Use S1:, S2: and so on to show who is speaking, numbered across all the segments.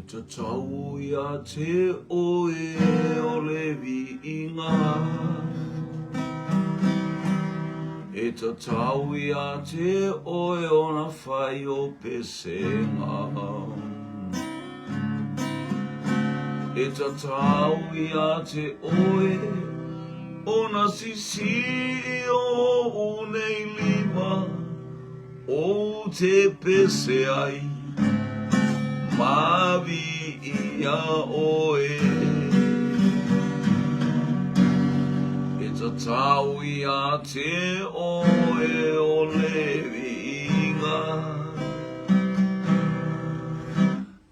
S1: Te tau ia te oe o le viinga. E te tau ia te oe o na whai o pesenga. E te tau ia te oe o na sisi o unei lima o te pese ai. Mavi ia oe. E te tau ia te oe o le viinga.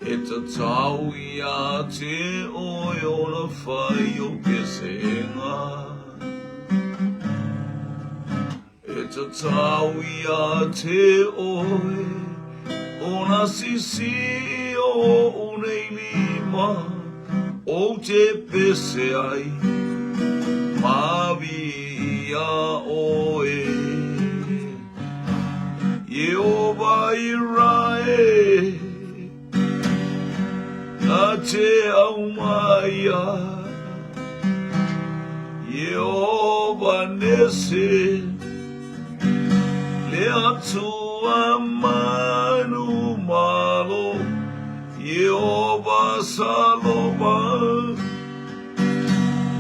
S1: E te tau ia te oe o na whai o pesenga. E te tau ia te oe o na sisi o unei lima o te pese ai. Mavi ia oe. Yehova Irae na te aumaia. Yehova Nese le atua manu malo. Yehova Saloma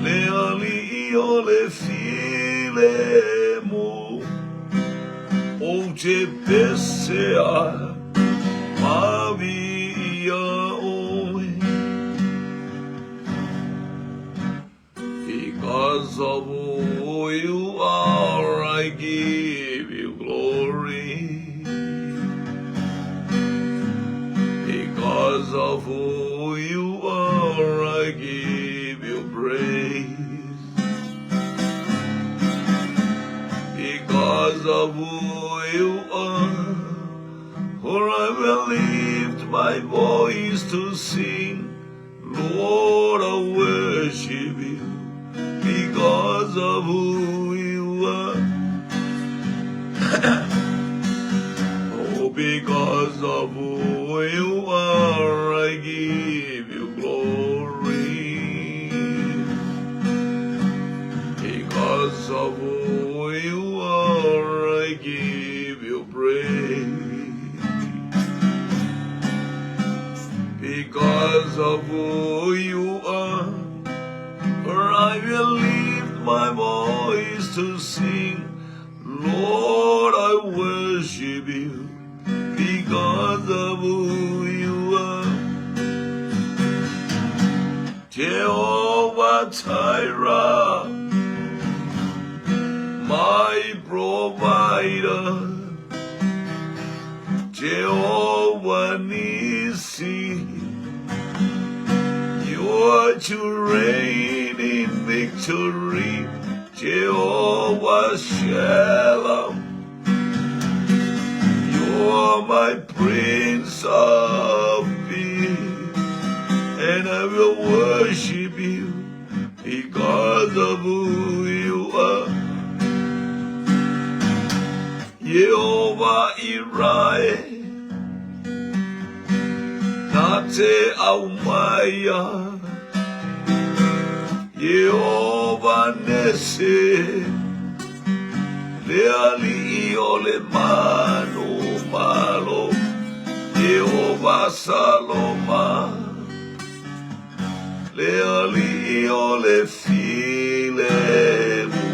S1: le ali o le file mu o te pesea mavi ia oe. Because of who you are, I give you glory. Because of who you are, I give you praise. Because of who you are, for I will lift my voice to sing. Lord, I worship you. Because of who you are. Oh, because of who you are, I give you glory. Because of who you are, I give you praise. Because of who you are, for I will lift my voice to sing. Lord, I worship you. Because of who you are. Jehovah Jireh, my provider. Jehovah Nissi, you are to reign in victory. Jehovah Shalom, you are my Prince of Peace, and I will worship you because of who you are. Yehova Irae na te aumaia. Yehova Nese le ali o le manu malo. Yehova Saloma le ali o le file mu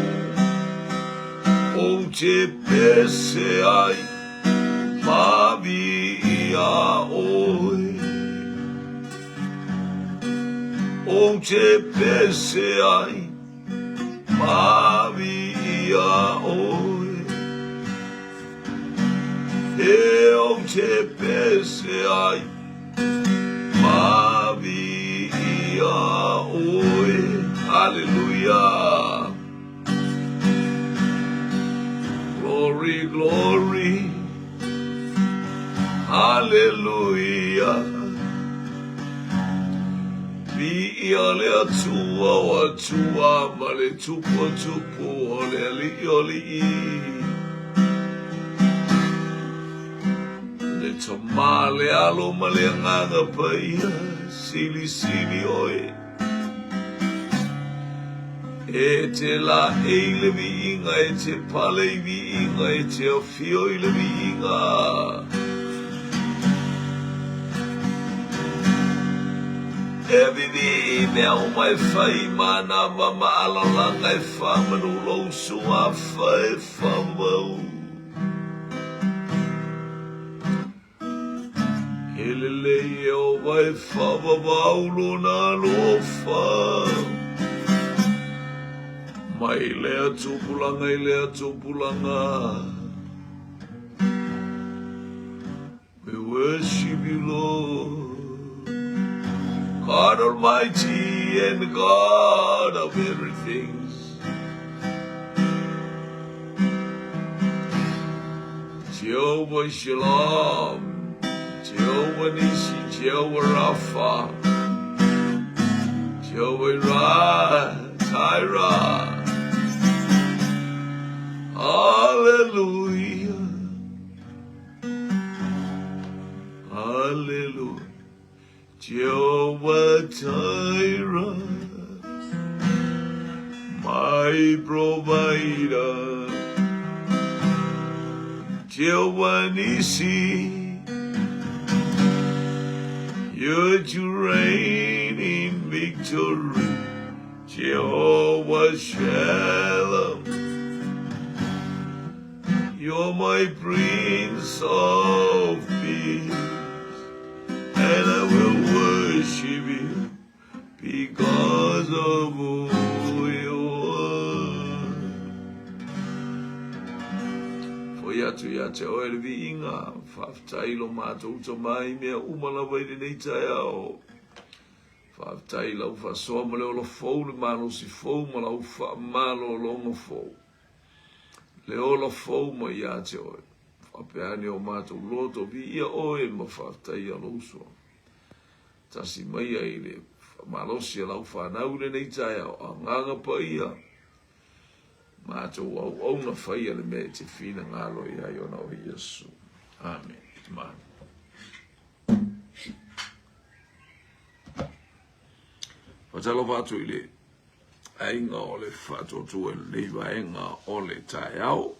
S1: o te pese ai mavi ia oe. O te pese ai mavi ia oe. E o te pese ai mavi ia oe. Hallelujah. Glory, glory. Hallelujah. Bi ia le atua o atua ma le tupu tupu o le ali o li i. Le le toma le alo ma le nganga paia sili sili oe e te la e le vi inga e te pale i vi inga e te ofio i le vi inga e vivi me au mai fai mana mama alalanga e whamanu lau sua whai whamau Elele e o vai whamawaulo na lofa Mai lea tupulanga I lea tupulanga We worship you Lord God Almighty and God of everything Jehovah Shalom Jehovah Nisi, Jehovah Rapha, Jehovah Ra, Tyra. Hallelujah. Hallelujah. Jehovah Tyra, my provider. Jehovah Nisi. You're to reign in victory, Jehovah Shalom. You're my Prince of Peace, and I will worship you because of who you are. For yatu oel viinga. Whaftai lo mātou ta mai mea umana waire nei tai ao. Whaftai lau whasoa ma leo la fau le malo si fau ma lau wha malo longa fau. Leo la fau ma ia te oe. Whapeane o mātou loto vi ia oe ma whaftai a lousua. Tasi mai ai le malosi a lau whanau le nei tai ao. A nganga pa ia. Mātou au na whaia le me te whina ngalo ia i ona o Iesu. Amen. Man. Fatalo watu ile ainga ole fato tu le vaenga ole taiao.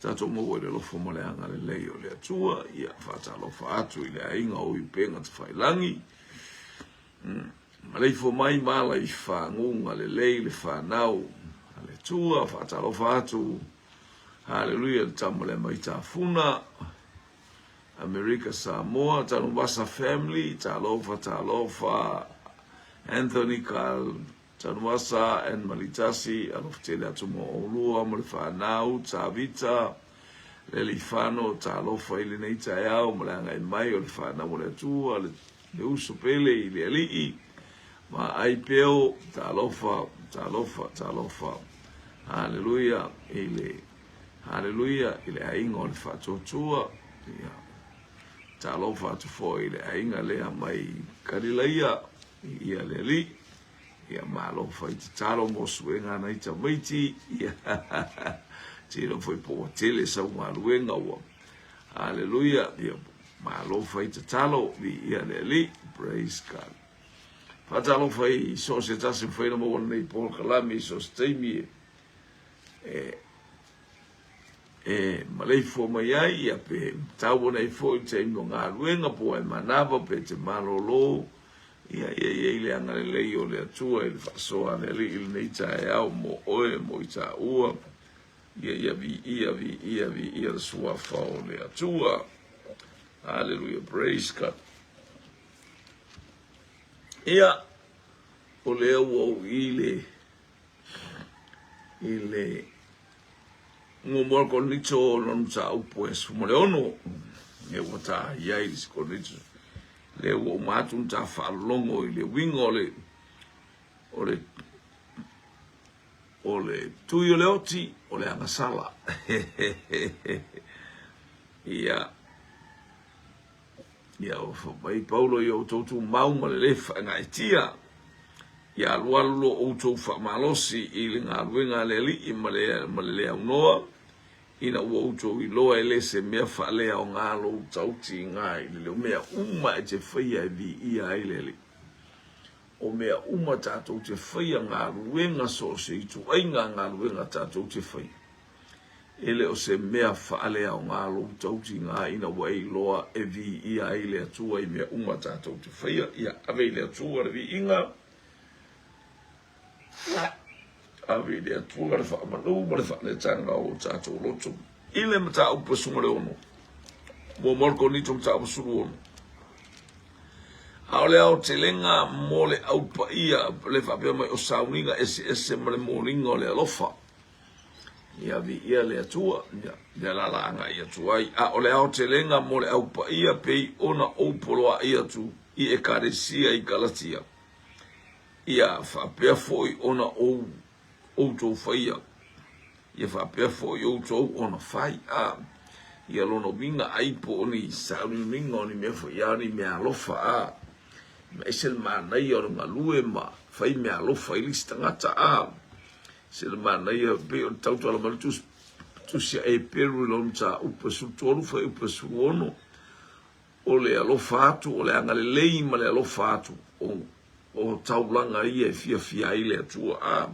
S1: Tato mo le lo fomo le anga le leo le tua ia fatalo fatu ile ainga o ipenga te failangi. Malei fo mai mala I fa ngunga le le fa nau le tua fatalo fatu. Hallelujah tamole mai tafuna. America Samoa, Tanubasa family, Talofa, Anthony Carl, Tanubasa and Malitasi, Aloftelia Tumo Olua, Malifanau, Tavita, Lelifano, Talofa, Ilineta Yao, Malanga and Mayo, Lefana Moletua, Leusupele, Leli, Ma Aipeo, Talofa, Hallelujah, Hallelujah, Ile Aingon Fatotua, Talofa tu foi le ainga lea mai karilaia ia le li ia malo foi talo mo suenga na ita maiti ia tiro foi po tele sa uma luenga wa hallelujah ia malo foi talo ia le li praise God fatalo foi so se tasi foi no mo nei por kalami so stemi malei fo mai ai ia pe tau nei fo te mo ngā luenga po e manava pe te malolo ia le anga le o le atua il fasoa le il nei tai au mo oe mo ita ua ia vi sua fa le atua hallelujah praise God ia o le o ile ngomor con nicho non sa pues mo le ono e wata yais con nicho le o matun ta fa longo ile wingo ole tu yo leoti ole anga sala ia o bai Paulo yo tu mau ma le fa nga tia ia lualo o tu fa malosi ile nga luenga le li ma le noa ina ua uto I loa ele se mea whalea o ngā lo tauti ngai le mea uma e te whaia vi ia ilele o mea uma tātou te whaia ngā ruenga so se I tu ainga ngā ruenga tātou te whaia ele o se mea whalea o ngā lo tauti ngai ina ua I loa e vi ia ile atua I mea uma tātou te whaia ia ave ile atua vi inga ave le atua le whaamanu ma le whaanetanga o tātou loto ile mata upa sumare ono mo morko nito mta upa suru ono aole au te lenga mo le aupa ia le whapea mai o sauninga ese ma le moringa o le alofa ia vi ia le atua ia la langa ia tuai a ole au te lenga mo le aupa ia pei ona opoloa ia tu I ekaresia I Galatia ia whapea foi ona outou whaia. Ia whapea foi outou ona whai a. Ia lono minga aipo oni sauni minga oni mea whaia ni mea alofa a. Ma esel mānei o runga lue ma whai mea alofa I lista ngata a. Sel mānei o pe o tautu ala mara tusia e peru lon ta upa sutolu whai upa suono. O le alofa atu, o le angale lei ma le alofa atu. O taulanga ia e fia I le atua a.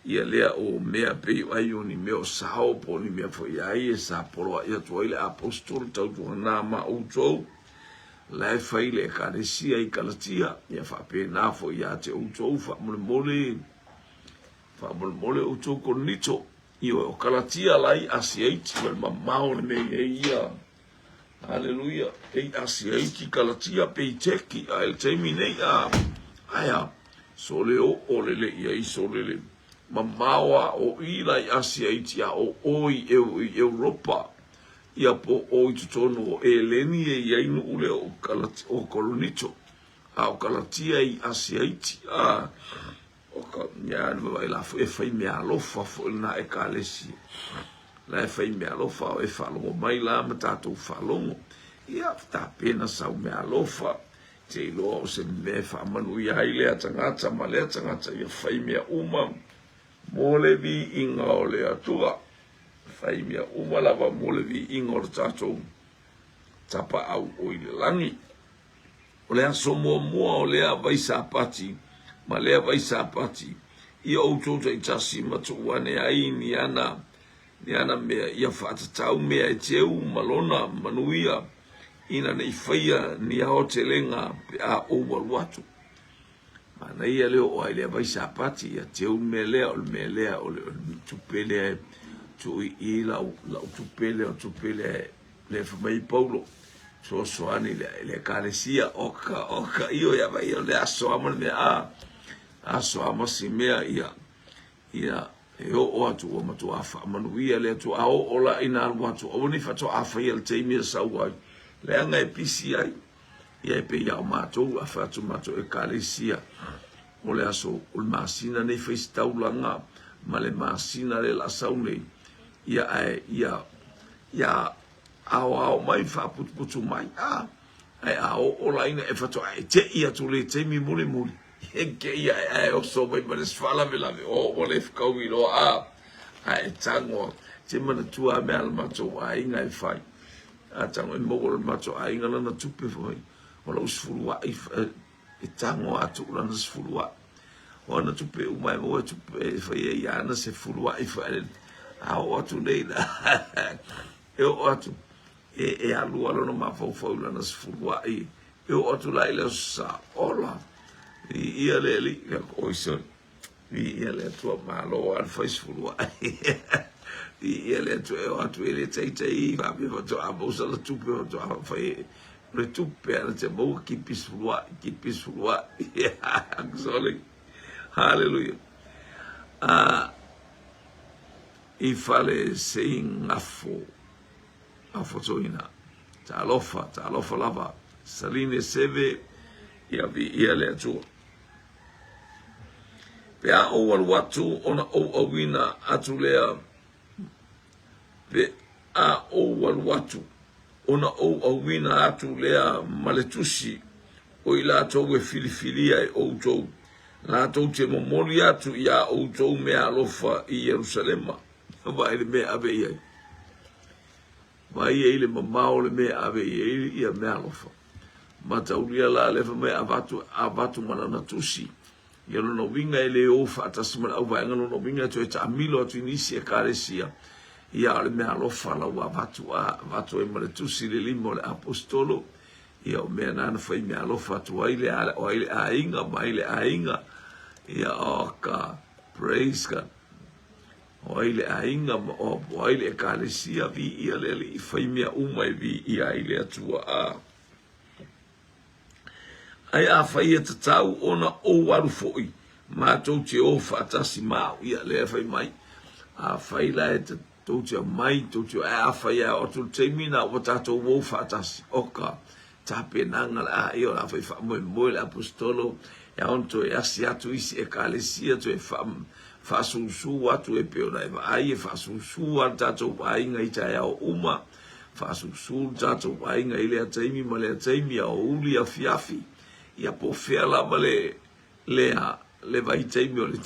S1: Ia lea o mea pei ai o ni mea sao po ni mea foi ai e sa poloa ia tua ile apostol tautu hana ma outou. Lai fai le karesia I Galatia. Ia whape na fo ia te outou wha mole outou konito. Ia o Galatia lai asiaiti wal mamao ni mea ia. Hallelujah. Ei asiaiti Galatia pei teki a el teimi nei a. Aya. Soleo o lele ia I solele. Mamawa o ila I asiaiti a o oi Europa. Ia po oi tutono o eleni e iainu ule o kolonito. A o Galatia I asiaiti a. O ka nyana mai la fo e fai mea alofa fo na e kalesi. La e fai mea alofa o e falongo mai la ma tatou falongo. Ia ta pena sau mea alofa. Te iloa o se me whaamanu ia I lea tangata ma lea tangata ia fai mea uma. Mole vi inga o le atua. Fai mea uma lava mole vi inga o le tatou. Tapa au o ile langi. O lea so mua o lea vaisa apati. Ma lea vaisa apati. Ia outouta I tasi matuane ai ni ana mea ia whaatatau mea e teu malona manuia. Ina nei whaia ni ao te lenga pe a oualuatu. Mana ia leo o ai lea vaisa apati ia teu mea lea o le tupele tu I lau tupele o tupele le whamai paulo. So ani le karesia oka io ia vai le aso amana mea a. Aso amasi mea ia e o atu o matu afa manuia le atu a o la ina watu o ni fatu afa ia le teimi sauai. Le anga e pisi ai. Ia e pe ia o matou a fatu matou e karesia. O le aso o le masina nei whaisi taulanga ma le masina le la saunei. Ia ao mai whaputu mai. Ai ao o la ina e fatu ai te ia tu le teimi muli. Ke ia e o so mai ma le sfala me lave o le whakau I loa ai tango te mana tua me ala matou a inga e whai. A tango e mogo le matou a inga lana tupe foi. O la usfurua e tango atu lana sfurua. O ana tupe umai mo e tupe e whai e iana se furua I whai. A o atu nei na. E o atu. E alua lana mawhau lana sfurua I. E o atu lai leo sa ola. Ia le li o iso ia le tua malo al faz fulua ia le tu e atu ele tei va me to abusa la tu pe to fai le tu per te mo ki pisfulua axole hallelujah I fale sein afo soina ta lofa lava saline seve ia le atu pe a o watu ona o wina atu lea pe a o watu ona o wina atu lea maletusi o ila to we filifilia e o to la to te momori atu ia o to me alofa I Jerusalema vai me ave ia mai e le mamao le me ave e ia me alofa mataulia la le fa me avatu mana tusi ia no winga e le o fa tasima au vai ngalo no winga to eta milo atu inisi e karesia ia le me alofa la avatu e male tusi le limo le apostolo ia o me na fa me alofa tu ai le ainga mai le ainga ia o ka praise God o ile ainga o ile kalesia vi ia le faimia umai vi ia ile atua a ai a faia tatau ona o waru foi ma tou te o fatasi mau ia le fai mai a faila e tou te mai tou te a faia o tou te mina o tatou o fatasi oka tapenanga la io la fai fa mo le apostolo e onto e asiatu isi e kalesia tu e fasusu watu e peona e vai e fasusu tatou ainga i tae ao uma fasusu tatou ainga i le ataimi ma le ataimi a uli a fiafi ia po fea lama le vai taimi o le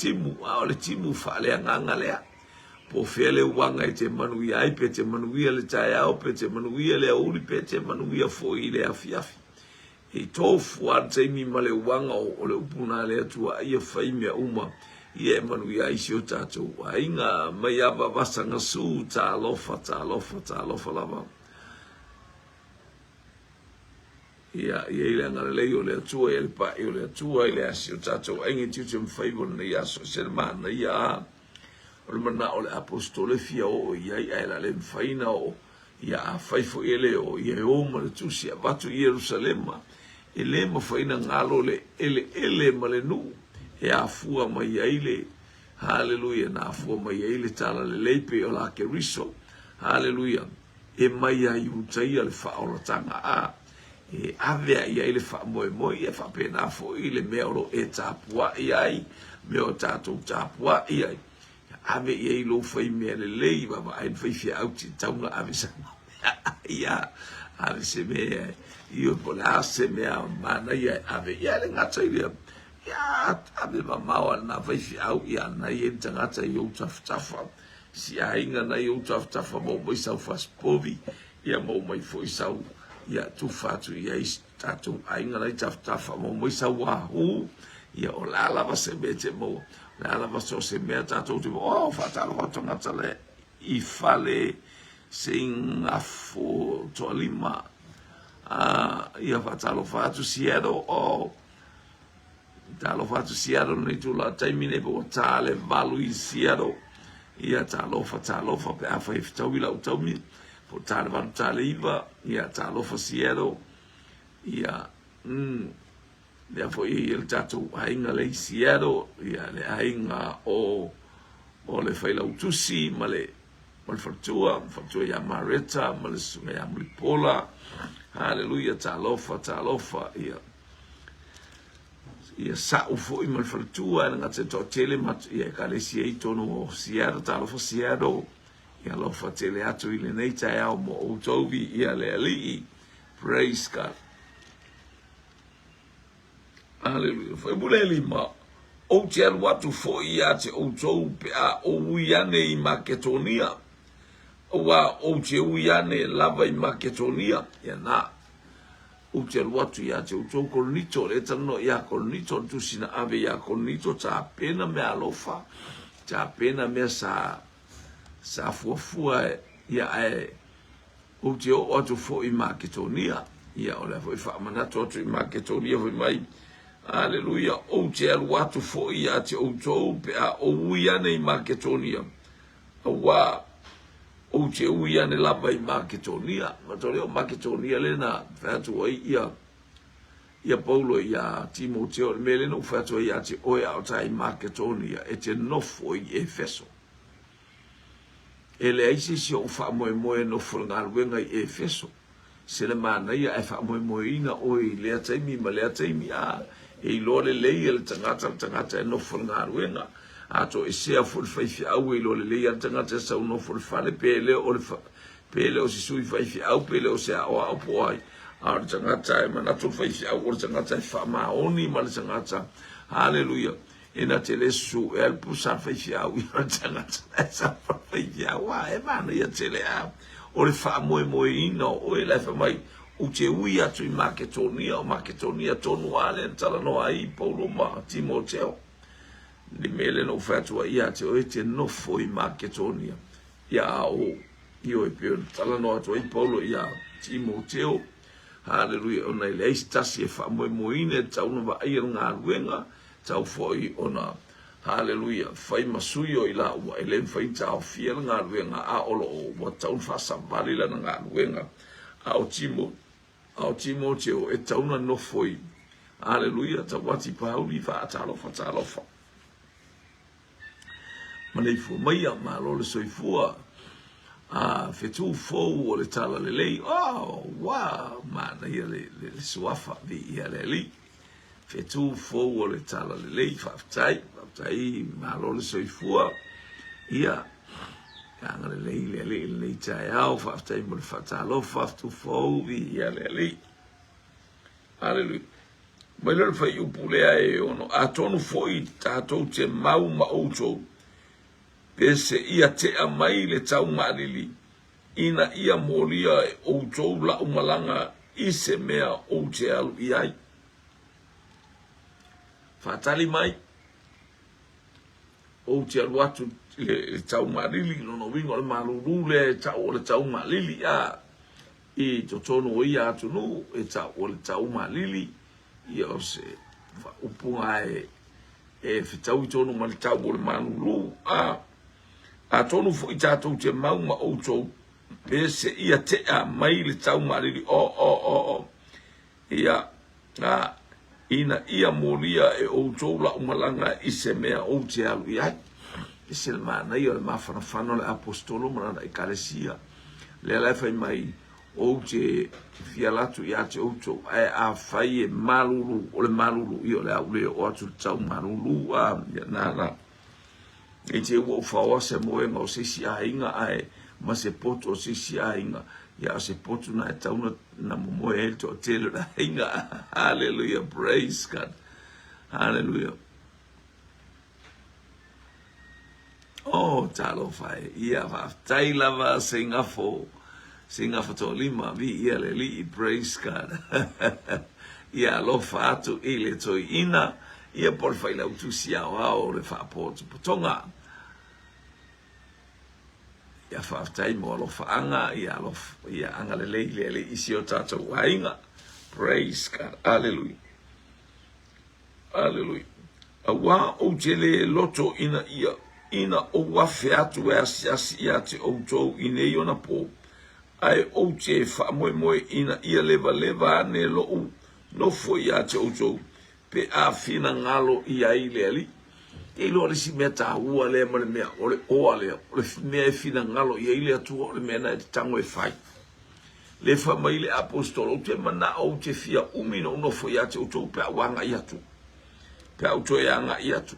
S1: timu fa le anganga lea po fea le wanga i te manuia ai pe te manuia le tae ao pe te manuia le uli pe te manuia fo i le a fiafi e tofu a taimi ma le wanga o le upuna le atua ia faimia uma ia manuia isi o tatou ainga mai ava vasanga su ta lofa lava ia ile ngala le o le atua ia le pa o le atua ile asi o tatou ainga tiu mfaivo na ia so sermana ia o le mana o le apostole fia o ia la le mfaina o ia a faifo ele o ia o ma le tusi a vatu Yerusalema ele ma faina ngalo le ele ma le nu e a fua mai aile haleluya na fua mai aile tala le leipe o la keriso haleluya e mai ai utai al fa o tanga a e ave ai aile fa mo e fa pena fo ile meoro e tapua ai me o tato tapua ai ave ai lo foi me le lei va ai foi fi auti tanga ave sa ia ave se me io pola se me mana ia ave ia le ngata ia ia ave mamau na vai fi au ia na ia tangata ia tafa si ainga na ia tafa mo sau fas povi ia mo mai foi sau ia tu fatu ia tatu ainga na tafa mo sau wa ia o la va se mete mo la va so se me tatu o fatal o tangata le I fale sing afu to lima ia fatalo fatu siero o talo fatu siero nei tu la taimine po tale valu I siero ia talo fa pe afa iftawi la utami po tale van tale iva ia talo fa siero ia ia fo il tatu ainga le siero ia le ainga o le faila utusi male mal fatua ya mareta mal sunga ya mlipola haleluya talofa ia sa ufo I mal fatua nga te to tele mat ia kalesi I tono siara talofa siaro ia lo fa tele atu ile neita ya mo utovi ia le ali praise God haleluya foi buleli ma o te watu fo ia te o tou pe a o uiane I Makedonia wa o te uiane lava I Makedonia ia na o te watu ia te o tou kolonito le tano ia kolonito tu sina ave ia kolonito ta pena me alofa ta pena me sa fuafua ia o te o atu fo I Makedonia ia o le foi fa manato tu I Makedonia foi mai Haleluya, o te aluatu fo ia te o tou pe a o uiane I Makedonia. Wa o te uiane lava I Makedonia. Matore o Makedonia lena whātua ia Paulo ia Timoteo. Mele no whātua ia te oe au tai Makedonia e te nofo I Efeso. Ele aisi si o wha nofo ngaruenga I Efeso. Sele mana ia e wha moe ina oi lea taimi ma lea taimi e lole lei el tangata no fulngaruenga ato e sea ful faifi au e lole lei el tangata sa no ful fale pele o si sui faifi au pele o sea o au poai a tangata e manato faifi au o tangata fa ma oni mal tangata haleluya ina tele su el pusa faifi au i tangata sa faifi au e mana ia tele o le wha moe ina o e lai mai o te ui atu i Maketonia tonu ale tala noa i Paulo ma Timoteo ni mele no fatua ia te o te nofo i Maketonia ia o io e pio tala noa to i Paulo ia Timoteo haleluia ona le istasi e wha moe ina tau no wa ia ngā ruenga tau foi ona haleluia fai masui o ila wa ele fai tau fiel ngā ruenga a olo o wa tau fa sambali la ngā ruenga au Timoteo e tau na no foi haleluia tau wati pauli fa talofa manei fu mai a malo le soifua a fetu fo o le tala le lei oh wow mana ia le suafa vi ia le li fetu fo o le tala le lei faftai malo le soifua ia anga le lei le tai au faftai mo le fatalo faftu fo vi ia le li haleluia mai le fai upulea e ono atonu fo i tatou te mau ma outou pese ia te amai le tau malili ina ia molia e outou la umalanga i se mea o te alu iai fatali mai o te alu atu le tau malili no wingo le malulu le tau malili a i totono o ia atu no e tau malili ia o se upunga e fitau i tonu ma le tau o le malulu a tonu fo i tātou te mau ma outou pese ia te a mai le tau mariri ia ina ia molia e outou la umalanga i se mea o te alu iai e se le mana ia le mawhanawhano le apostolo marana i kalesia le alai mai o te fialatu i ate outou a whai e malulu o le malulu i o le au leo o atu tau malulu nana e te ua ufaoa se moenga o sisi ainga ai ma se poto o sisi ainga ia se poto na e tauna na momoe e to tele na ainga hallelujah praise God hallelujah oh talo fai ia va taila va Singapore to lima vi ia le li praise God ia lo fatu ile to ina ia por fai la utusia o le fa poto potonga ia fa tai mo lo fa anga ia anga le isi o tato wainga praise God hallelujah awa o jele loto ina o wa fiatu asi ia te o to ine yona po ai o te fa mo ina ia leva ne lo no fo ia te o to pe a fina ngalo ia ile ali e lo le si meta ua le mo le mea ole ole le mea fina ngalo ia ile atu ole mea na tango e fai le fa mai le apostolo te mana o te fia umino no fo ia te o to pe wanga ia tu pe o to ia nga ia tu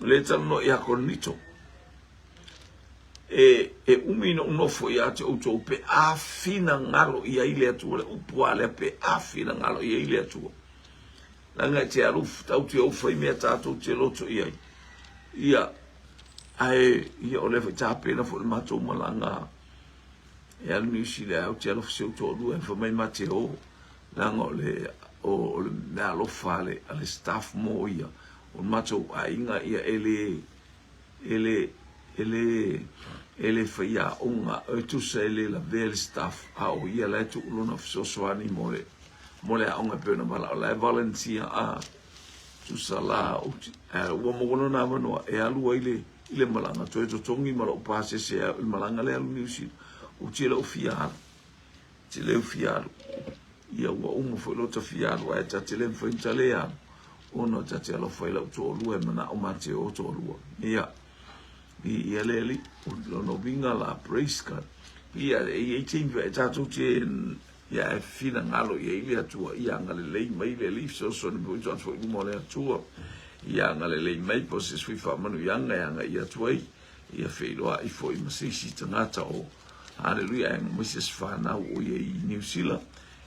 S1: le tano ia konito e umino no fo ia te o to pe a fina ngalo ia ile atu le upuale pe a fina ngalo ia ile atu langa te aruf tau te o fai mea tātou te loto ia ia o lewa tā pēna fo le mātou malanga e alu nisi le au te alofa seo tō rua e whamai mate o langa o le mea alofa ale staff mo ia o le mātou a inga ia ele whaia onga e tusa ele la vele staff a o ia lai tu ulona fisosoani mo le aonga pēna mala o lai volunteer tu sala ua mogono na manoa e alua ile malanga toe to tongi mala o pase se il malanga le alu niusi o tele o fiaru ia ua umo foi lota fiaru ai ta tele foi talea ono ta tele lo foi la to lua mana o mate o to lua ia leli o no vinga la praise God ia e tinga ta to ia fina ngalo ia ile atua ia ngale lei mai le lif so ni bo jo fo mo le atua ia ngale lei mai po se sui fa manu ia ia atua ia feilo ai foi ma se si tangata o hallelujah mo se fa na o ia i New Zealand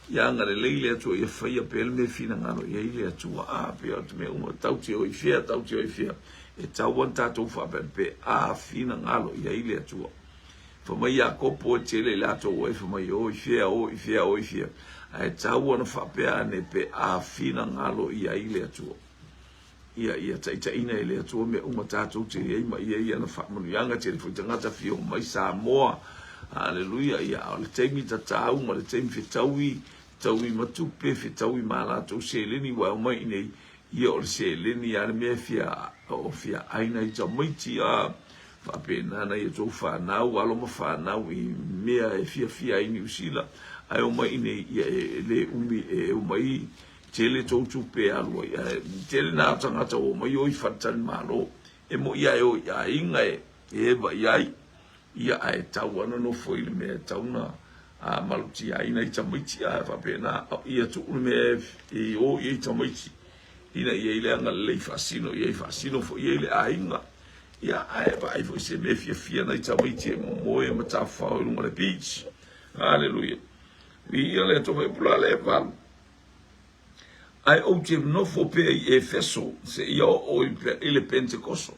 S1: ia ngale lei le atua ia faia pel me fina ngalo ia ile atua pe o me o tau ti o fia e tau wanta to fa pe fina ngalo ia ile atua Whamai a kopo e tele le ato oe whamai o i fia. Ai tau ana whapea ne pe a fina ngalo ia i le atua. Ia taitaina i le atua me uma tātou te iei ma ia na whamanuianga te le whaitangata fio mai Samoa. Hallelujah, ia o le teimi tatau ma le teimi taui matupe taui malato se leni wa mai nei ia o le se leni ya me fia aina i tamaiti a fa pena na ia to fa na alo ma fa na i mea e fia i New Zealand ai o mai nei ia le umi e o mai tele to tupe alo ia tele na tanga to mai o i fatan malo e mo ia o ia inga e ba ia ai tau ana no foi le me tau na a maluti ai na tamaiti a fa pena ia tu me e o i tamaiti ina ia ile anga le fasino fo ia ile ainga ia ai vai foi se me fia na tamaiti mo e mata fa o lunga le beach hallelujah ia le to me pula le val ai o te no fo pe e feso se ia o ile pentecosto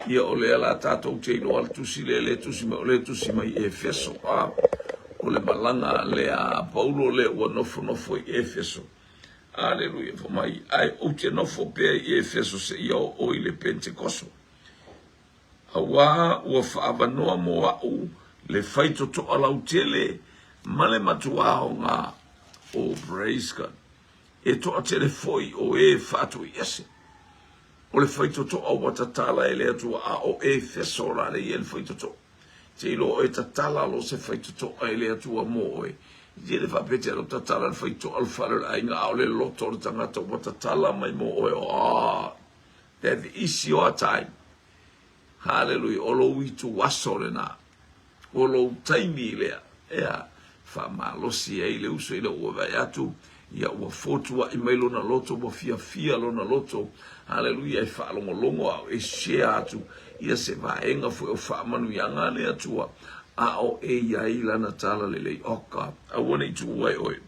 S1: ia o le ala tātou te ino al tusi le tusi mai e feso o le malanga le a Paulo le ua nofo i e feso. Aleluia, fo mai ai o te nofo pe i e feso se ia o i le Pentecosto. Awa ua whaabanoa mo au le whaito to alau tele ma le matua o ngā o praise God. E to a tele foi o e whātu i ese. O le whaitoto au watatala e le atua a o e fesora le i e le whaitoto. Te ilo o e tatala lo se whaitoto a e le atua mo oe. Te le whapete alo tatala le whaito al wharer a inga au le loto le tangata watatala mai mo oe o that is your time. Hallelujah. O lo witu waso le na. O lo taimi lea. Ea whamalosi e le uso i le ua vai atu. Ia ua fotua i mai lona loto, ua fia lona loto. Hallelujah, e whaalongolongo au e share atu. Ia se vaenga fu e whaamanuianga le atua. A o e iai lana tala lelei oka. Awane i tu uai oe.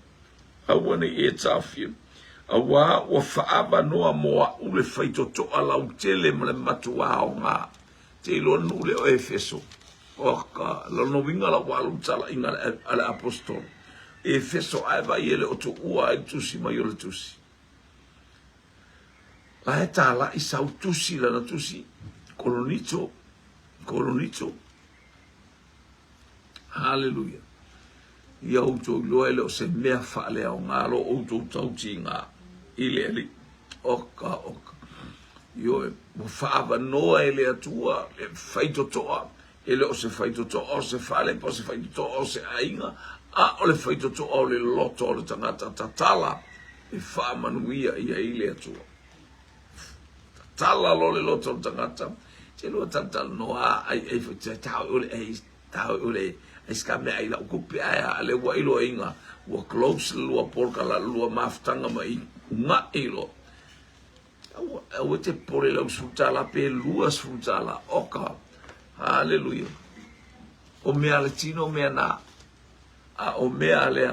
S1: Awane i e tawhia. Awa ua whaaba noa moa ule whaitoto alau tele mle matua o ngā. Te ilo nule o Efeso. Oka, lono winga la walu tala inga ale apostol. Efeso aiba iele o tu ua e tusi mai o le tusi. La e tala i sau tusi lana tusi. Kolonito. Hallelujah. Ia outou loa ele o se mea whaale au ngalo outou tauti ngā. Ile eli. Oka. Io mo whaaba noa ele atua le whaitotoa. Ele o se whaitotoa o se whaale po se whaitotoa o se ainga. A o le whaitotoa o le loto o le tangata tatala. E whaamanuia ia ile atua. Tatala lo le loto o le tangata. Te loa tatala noa ai tau ule ai ska me ai la kupe ai le wa ilo inga wa close lua porka la lua maftanga mai nga ilo o te pole la sutala pe lua sutala oka hallelujah o me ale tino me na a o me ale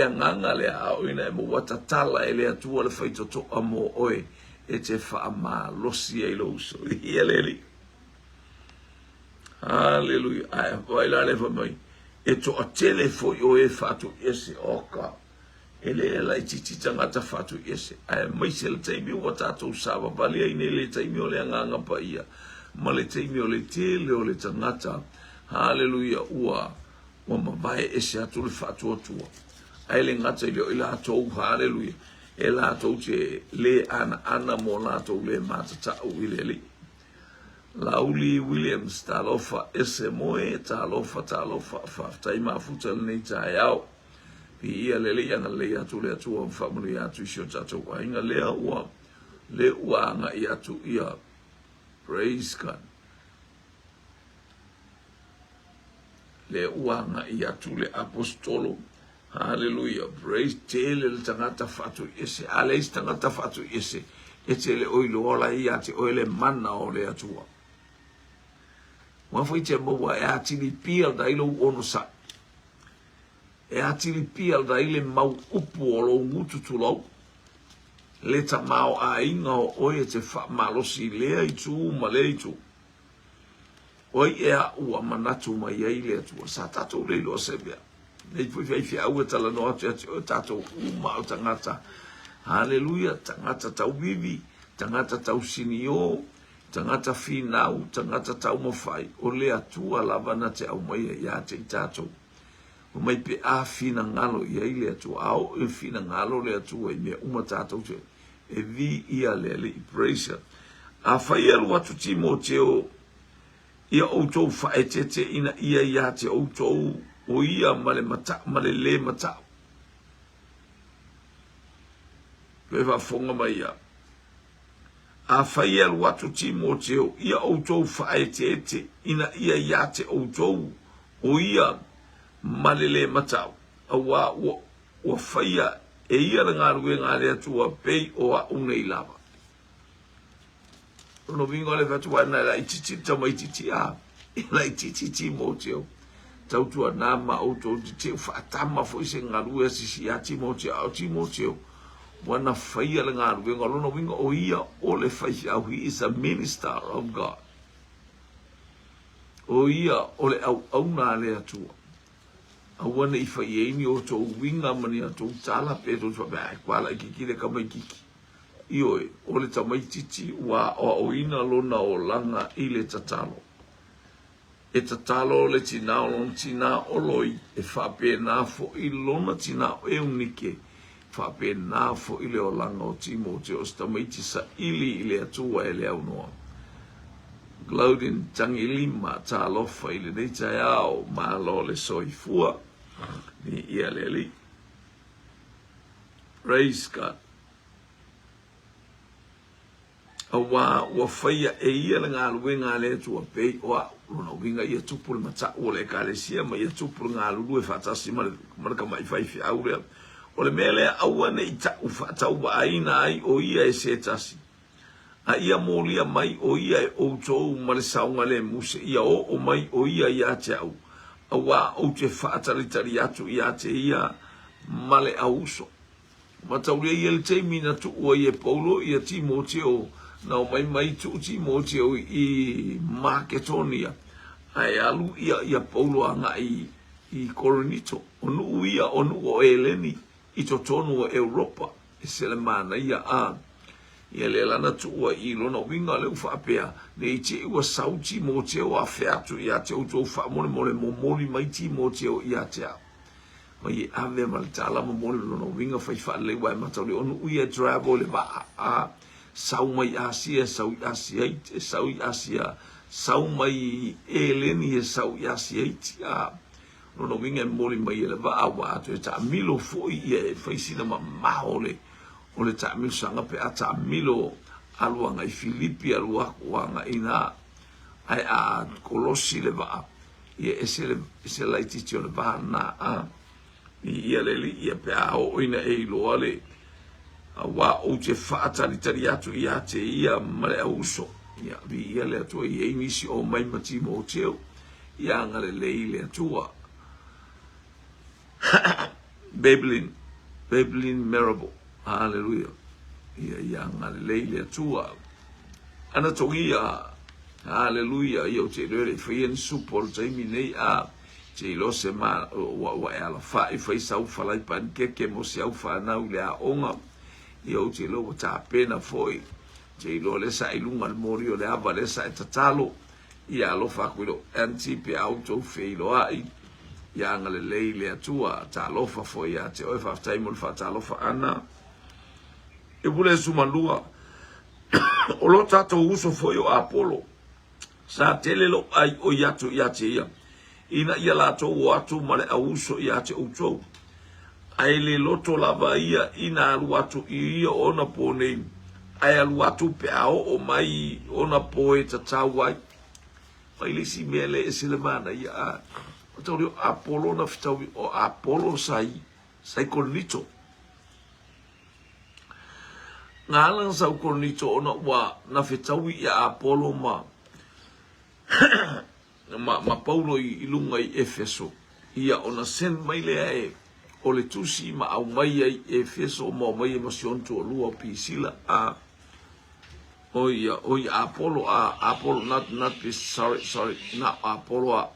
S1: nganga le a o ina mo watatala ele atua le faito to amo oe e te fa ma losi e lo so ele hallelujah ai vai la le mai e to a telefo yo e fatu ese oka ele la titi tangata fatu ese ai mai se le taimi o tato sava bali ai le taimi o le nganga pa ia ma le taimi o le tele o le tangata hallelujah ua ma vai ese atu le fatu atua ai le ngata ile ila to hallelujah e la to te le ana mo la to le matata o ile Lauli Williams talofa ese moe talofa fa taima futa nei taiao pi ia lele ana le atu le atu family atu sho tato wa inga le ua nga ia tu ia praise God le ua nga ia tu le apostolo hallelujah praise tele le tangata fatu ese ale tangata fatu ese etele oilo ola ia te oile mana o le atua Wa foi te mo e atili pia da ilo ono sa. E atili pia da ile mau upu o lo ngutu tu lo. Le ta mau a inga o oe te fa malosi lea i tu ma le i tu. oi ea ua manatu mai ai le atua sa tatou le lo se bea nei fai au e tala no atu o tatou uma o tangata haleluia tangata tau vivi tangata tau sinio tangata finau tangata tau mawhai o le atua lava na te au mai ia te i tatou o mai pe a fina ngalo ia i le atua au e fina ngalo le atua i mea uma tatou te e vi ia le i praise a fai alu atu Timoteo ia outou whaetete ina ia te outou o ia male le mata. Pewa fonga mai ia. A whai alu atu Timoteo ia outou whaetete ina ia te outou o ia male le mata. A wa whaia e ia ngārue ngāre atua pei o a unei lava. No vingo le fatu ana la ititi tama ititi a la ititi Timoteo tau tua nama auto te fatama foi se ngaru si a Timoteo wana faia le ngaru ngalo no vingo o ia o le faia he is a minister of God o ia o le au na le atua a wana I faia ni o to winga mani to tala pe to ba kwala ki le kama kiki Ioi, o le tamaititi wa o ina lona o langa I le tatalo. E tatalo le tina o lona tina o loi, e whape nā fo I lona tina o e unike, whape nā fo I le o langa o Timoteo, o tamaiti sa ili I le atua e le au noa. Glaudin tangi lima tā lofa I le neita au, ma lo le soifua, ni ia le li. Praise God. Wa whaia e ia le ngā luenga le tua pei wa luna winga ia tupuru mata o le kalesia ma ia tupuru ngā lulu e whatasi maraka mai whaifi aurea o le mele aua ne I ta uwhatau wa aina ai o ia e se tasi a ia molia mai o ia e outou ma le saunga le muse ia o mai o ia ia te au a wa o te whaataritari atu ia te ia ma le auso matauria ia le teimina tu ua ia Paulo ia Timoteo na o mai tu Timoteo I Makedonia ai alu ia Paulo anga I Korinto onu ia onu o Eleni I totonu o Europa e selemana ia a ia le lana tu ua I lona winga le uwhapea ne I te ua sau Timoteo a featu ia te uto whamone momoli mai Timoteo ia te a mai ave mal tala momoli lona winga whaifa le wai matau onu ia drabo le ba a sau mai Asia, sau Asia, sau mai Eleni e sau Asia a no winga moli mai le va awa to ta milo foi e faisina ma ole o le ta mil sanga pe ata milo aluanga I Filipi aluanga ina ai a Kolossi le va e se la titio le va na a ia le ia pe a o ina e lo ale wa o te whaataritari atu ia te ia mare auso ia vi ia le atua I nisi o mai ma Timoteo ia ngale le atua Babylon Marable hallelujah ia ngale le atua ana tongia hallelujah ia o te rere whaien supor taimi nei a te lo se ma wa ala fai sau falai pan ke mo se au fa nau le a onga Ia te lo ta pena foi te lo le sa ilunga le morio le ava le sa tatalo ia lo fa quello anti pe auto feilo ai ia ngale le atua ta lo fa foi ia te o fa time fa ta lo fa ana e vole su malua o lo tato uso foi o Apollo sa tele lo ai o ia tu ia te ia ina ia la to o atu male auso ia te uto ai le loto lava ia ina aluatu ia ona pone ai aluatu pe ao o mai ona poe tatau ai mai le si mele e selemana ia o tau Apollo na fitau o Apollo sai Korinto ngala sa Korinto ona wa na fitau ia Apollo ma Paulo I lunga I Efeso ia ona sen mai le ai o le tusi ma au mai ai Efeso ma mai e masion tu lua pisila a Oh yeah, Apollo, not this, sorry, not Apollo.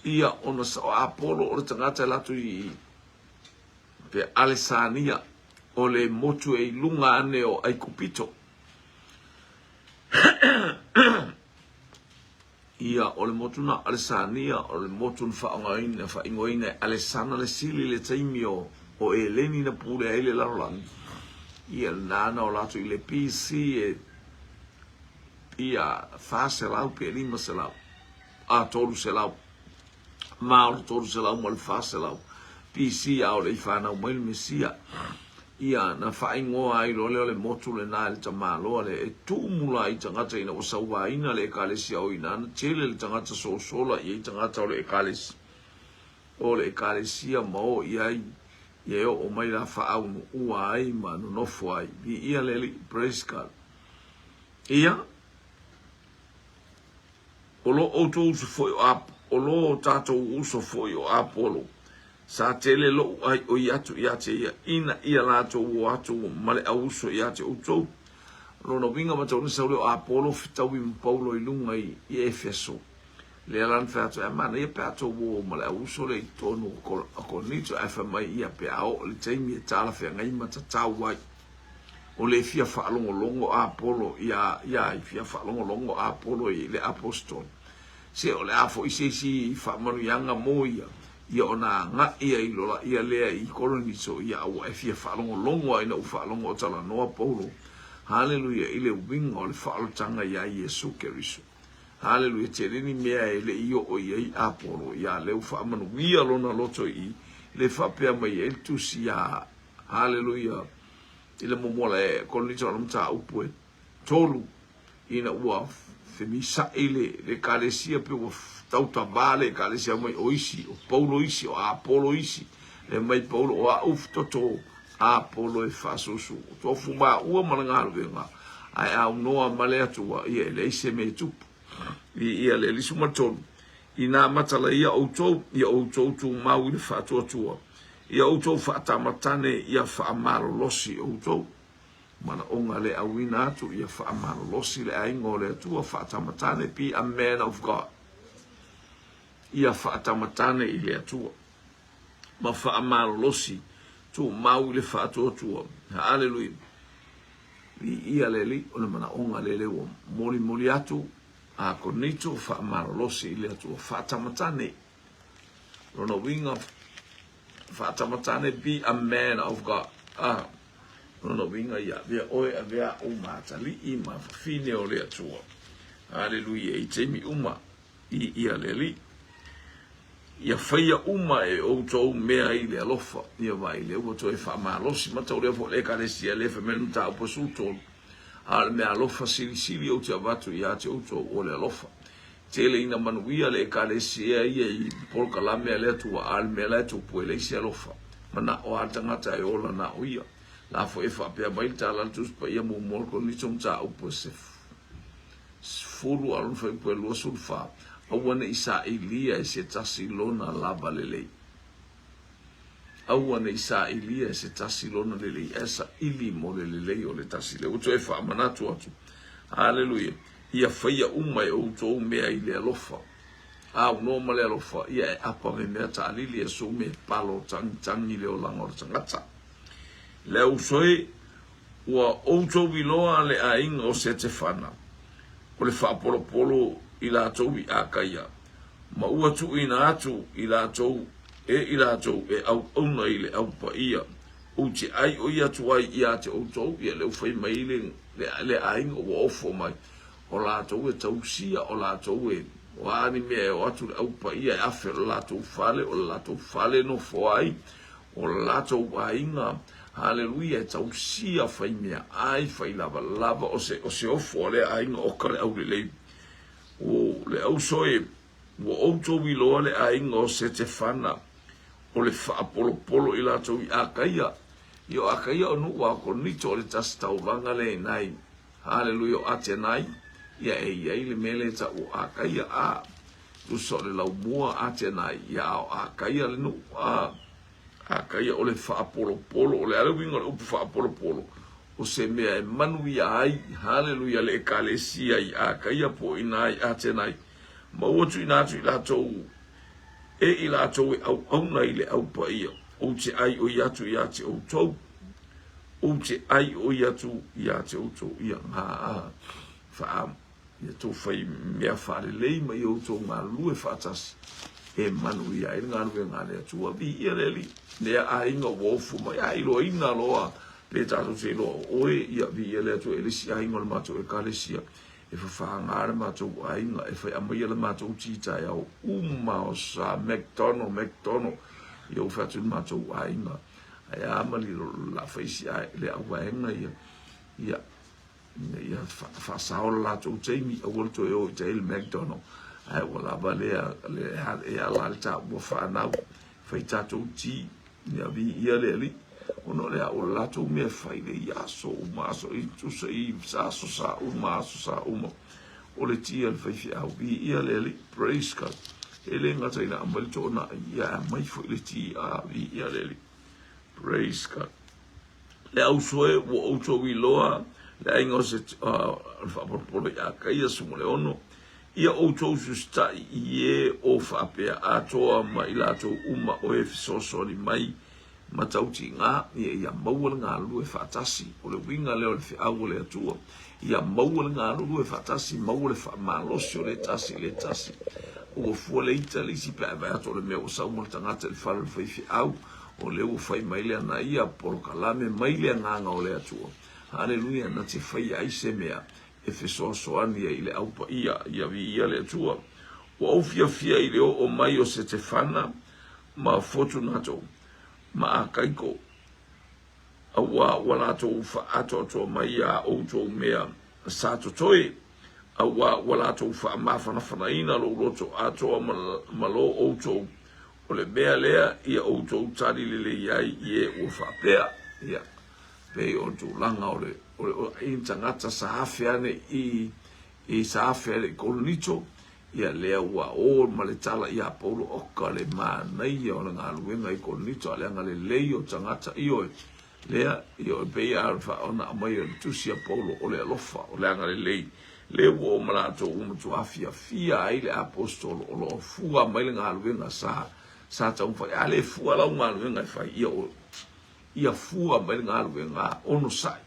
S1: Ia ona sa Apollo o tangata latu I pe Alessania o le motu e lunga ane o ai kupito. Ia o le motu na Alessania o le motu na whaingoina Alessana le sili le taimi o e leni na pule ai le larolangi. Ia nana o latu I le PC e ia fase lau pe lima se lau. A tolu se lau. Mauro tolu se lau mo le fase lau. PC au le whana o mail mesia. Ia na whaingoa ai lo leo le motu le nā le tamaloa le e tūmula I tangata ina o sauwa ina le ekalesi au ina na tele le tangata sosola I tangata o le ekalesi. O le ekalesia mao iai ia o mai la whaau ua ai ma no nofo ai. Bi ia leli praise God. Ia o lo outou uso foi o ap o lo tātou uso foi o Apollo. Sa tele lo ai o iatu iate ia ina ia lato o atu male auso iate outou. Rono winga matau ni saule o Apollo fitau I Paulo I lunga I Efeso. Le alan fato e mana ia pato o male auso le tonu ko nito e fa mai ia pe ao le taimi e tala fe ngai mata tau wai. O le fia whaalongo longo Apollo ia I fia whaalongo longo Apollo I le apostol. Se o le afo I si whaamanu yanga mo ia ona nga ia I lola ia lea I koloniso ia au e fia whaalongo longo ai na u whaalongo o tala noa Paulo. Hallelujah ile winga o le whaalotanga ia Yesu Keriso. Hallelujah te rini mea e le io o I Apollo ia leu whaamanu ia lona loto I le whapea mai e tusi ia. Hallelujah. Ile momola e koloniso ala mta upue tolu ina ua femisa le kalesia pe o tauta vale kalesia mai oisi o Paulo isi o Apollo isi le mai Paulo o uf toto Apollo e fasosu to fuma ua malanga venga ai au noa male atua ia le ise me tupu ia le lisuma tolu ina matala ia outou tu mau le fatotua ia outou fatamatane ia faamalo losi outou mana onga le awina atu ia faamalo losi le aingo le atua fatamatane be a man of God ia fatamatane I le atua ma faamalo losi tu mau le fatotua hallelujah ia le li ona mana onga le wo moli atu a konito faamalo losi le atua fatamatane rono winga fatamatane be a man of God no winga ia vea oe a vea uma tali ima fine o le atua hallelujah I temi uma I ia leli ia whaia uma e outou mea I le alofa ia vai le ua toi whaamalosi mata o lea fo le karesia le whamenu ta upo sultol a le mea alofa sili o te avatu ia te outou o le alofa tele ina manuia le karesia ia I polka la mea le atua a le mea le atua pue le isi alofa mana o atangata e ola na uia la fo e fa pe mai tala tus pa ia mo mol ko ni tum ta upo se fulu alun fa po lo sulfa awana isa ilia se tasilona la balele awana isa ilia se tasilona lele esa ili mo lele o le tasile o to e fa manatu atu hallelujah ia faia uma e o to mea ile alofa no male alofa ia e apa me mea ta alili e so me palo tangi le o langor tangata le usoi ua outou viloa le ainga o Setefana o le whaapolopolo I lātou I akaia ma ua tu ina atu I lātou e au auna I le au pa ia o te ai o ia tu ai ia te outou ia le ufai mai le ainga o ofo mai o lātou e tausia o lātou e o ani mea o atu le au pa ia e afe o lātou fale no foai o lātou ainga hallelujah tausia fai mea ai fai lava o se ofo le ainga o kare au le o le au soe o outou viloa le ainga o Setefana o le whaapolopolo I lātou I akaia I o akaia o nua ko nito o le tasitauranga le nai hallelujah o ate nai ia e iai le mele ta o akaia a tuso le lau mua ate nai ia o akaia le nua akaia o le whaapolopolo o le alawinga le upu whaapolopolo o se mea e manu ia ai, haleluia, le ekalesia i a kaia po ina ai a tenai. Ma uatu ina atu i latou, e i latou e au auna i le au pa ia, o te ai o iatu i a te o tou, o te ai o iatu i a te o tou, ia ngā wha ia tō whai mea whare lei ma i o tō ngā lue whātasi, e manu i ai ngā rue ngā lea tua vi ia leli, nea a inga wofu mai a ilo ina loa, le tātou te loa oe ia vi ia lea tua elisi a inga le mātou e kālesia, e whawhangāra mātou a inga, e whai amai le mātou tītai au o sa McDonald, i o whatu mātou a inga, ai amali la whaisi a le au a inga ia whasaola lātou teimi a walto e o i te il McDonald, ai wala ba le ala le tā ua whanau, whai tātou tī, ia vi ia le li, ono le o lātou mea whai le iaso umaso, i tusa i saso sa uma, o le tia le whai au vi ia le li, praise God, e le ngata ina amali tōna, ia mai fo le tia a vi ia le li, praise God. Le au soe, wo auto i loa, le ainga o se whapapolo i a kaia sumo le ono, ia outou susta i e o whapea atoa ma i lato uma o e fisosori mai matauti ngā, ia maua ngā lue whatasi, o le winga leo le whiau o le atua, ia maua ngā lue whatasi, maua le whamalosi o le tasi, o fua le ita lisi pēa ato le mea o sau mo le tangata le whare le whiau, o le o whai mailea na ia polo kalame mailea nganga o le atua. Haleluia, na te whai aise mea, e fesoasoani i le aupa ia vi ia le atua. O au fia i leo o mai o se te whana, ma Fortunato, ma a kaiko, a wala tō wha ato mai a outou mea sato toi, a wala tō wha mawhana ina lo roto atoa ma lo outou, o le mea lea ia outou tari le iai i e ua whapea, ia. Pei o tō langa o intangata sa hafe ane i sa hafe ane i kolonito, ia lea ua o ma le tala i a Paulo oka le mānei o ngā luenga i kolonito, a leanga le lei o tangata i oe, lea i oe pei a rwha ona amai o tusi a Paulo o le alofa, o leanga le lei, lea ua o malato umatu afia fia ai le apostolo o lo fua mai le ngā luenga sa taumwhai, a le fua lau ngā luenga i whai ia fua mai ngā luenga ono sai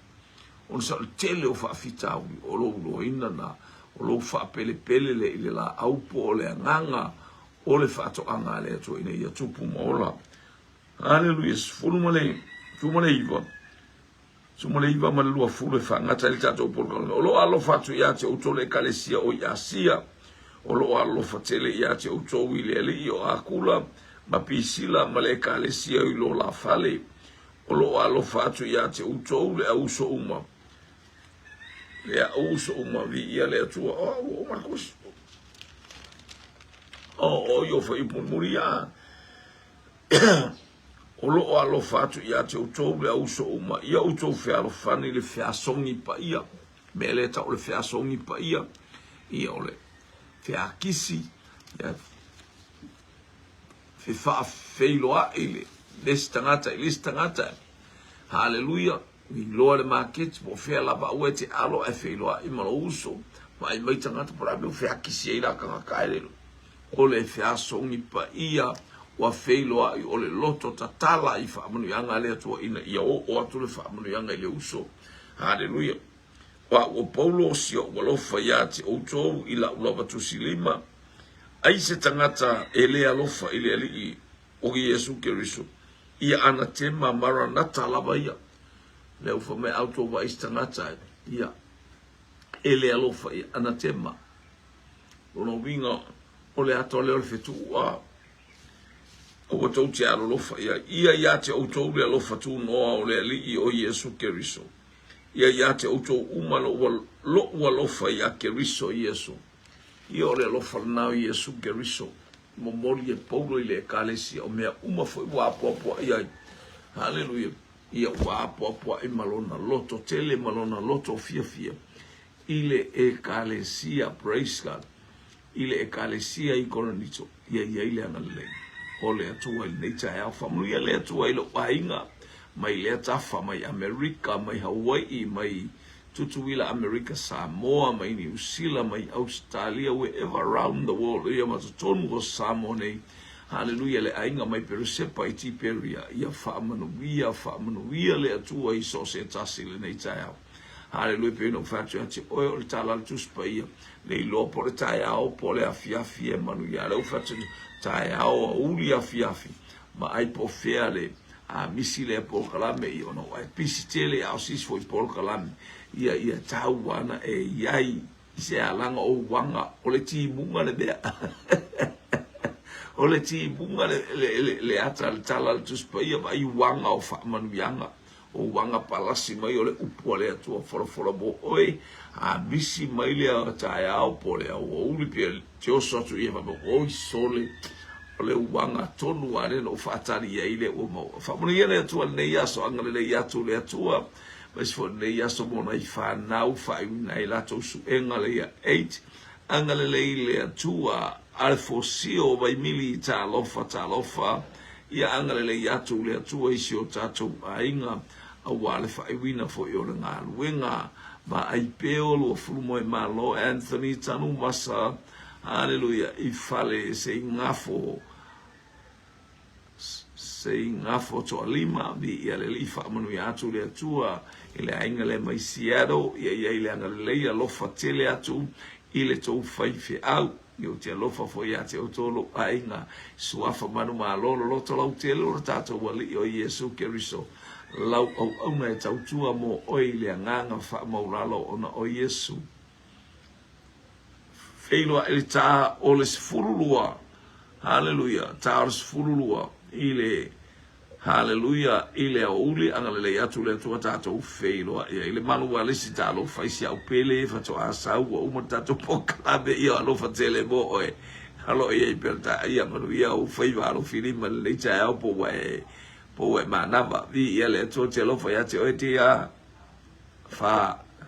S1: le tele o whaafitau o lo ina na o lo whaapele le ile la aupo o le anganga o le whaatoanga le ato ina ia tupu maola. Hallelujah, fumale iwa ma le lua fulu e whaangata le tato polkanga. O lo alo whatu ia te utole kalesia o iasia, o lo alo whatele ia te utou i le ali o akula, ma pisila ma le kalesia i lo la fale, o lo alo fatu ia te utou le auso uma. Le auso uma vi ia le atua. O Marcos. O yo fa ipumuri ia. O lo alo fatu ia te utou le auso uma. Ia utou fe alo fani le fe asongi pa ia. Me le ta o le fe asongi pa ia. Ia o le fe akisi. Ia fe fa feiloa ele. Listangata. Hallelujah. Ni loa le market, mo fea lava ue te alo e feiloa i malo uso. Ma i mai tangata por abe o fea kisi eira kanga kaerelo. O le fea songi pa ia wa feiloa i o le loto tatala i whaamanu yanga le atua ina ia o atu le whaamanu yanga i le uso. Hallelujah. Wa o Paulo sio walofa ia te outou i la ulava tusilima. Ai se tangata e le alofa i le ali i o Yesu Keriso. Ia anatema maranata lava ia. Le ufa me auto wa istangata ia. E le alofa ia anatema. Ono winga o le ato leo le fetu ua. O watou te alo lofa ia. Ia te auto le alofa tu noa o le ali i o Yesu Keriso. Ia te auto umalo ua lofa ia Keriso Yesu. Ia o le alofa nao Yesu Keriso. Momori e Paulo i le ekalesia o mea uma foi wa apua ia. Hallelujah. Ia wa apua i malona loto tele malona loto fia. Ile ekalesia, praise God. Ile ekalesia i kolonito. Ia ile analei. O le atua i neita e alfa. Ia le atua i lo wainga. mai le tafa mai Amerika mai Hawaii mai tutuila Amerika Samoa mai New Zealand mai Australia wherever around the world ia matotonu o Samoa nei hallelujah le ainga mai perusepa iti peria ia whaamanuia le atua i so se tasi le nei taiao hallelujah pe no fatu ati o le tala tuspa ia le lo por taiao po le afiafi e manuia le fatu taiao uli afiafi ma ai po fea le a misi le por kalame i ono ai pisitele au sis foi por kalame ia tauana e iai se alanga o wanga o le ti munga le bea o le ti bunga le ata le tala le tuspa ia vai wanga o whaamanuianga o wanga palasi mai o le upu le atua whorofora mo oi a misi mai le a tae ao po le au o uli pia te o sotu ia mo oi sole o le wanga tonu ane no whaatari ia ile o mo whaamanuia le atua nei aso angale le atu le atua mas fo nei aso mo nai whanau whaiwina i lato su enga le ia 8 angale le atua al fosio vai mili talofa ia angale le yatu le atua isi o tatou ainga a wale whaiwina fo i o le ngā luenga ma ai peolo fulu moe malo Anthony tanu masa hallelujah i fale se ngafo to alima bi ia le lifa manu i atu le atua i le ainga le mai Seattle ia le angale le ia lofa tele atu i le tau whaife au yo te alofa fo ia te otolo ainga suafa manu malolo loto lau te lo tato wali o Yesu Keriso lau au na tau tua mo oi le nganga fa maulalo ona o Yesu feilo ele ta o le furulua hallelujah ta o furulua ile hallelujah ile uli angale le atu le tua tato feilo ile manu wale si talo faisi au pele fa to asa u uma tato poka be ia lo fa tele mo oi alo ia perta ia manu ia u fai va lo fili mal le cha au po we ma na va vi ia le to te lo fa ia te oi tia fa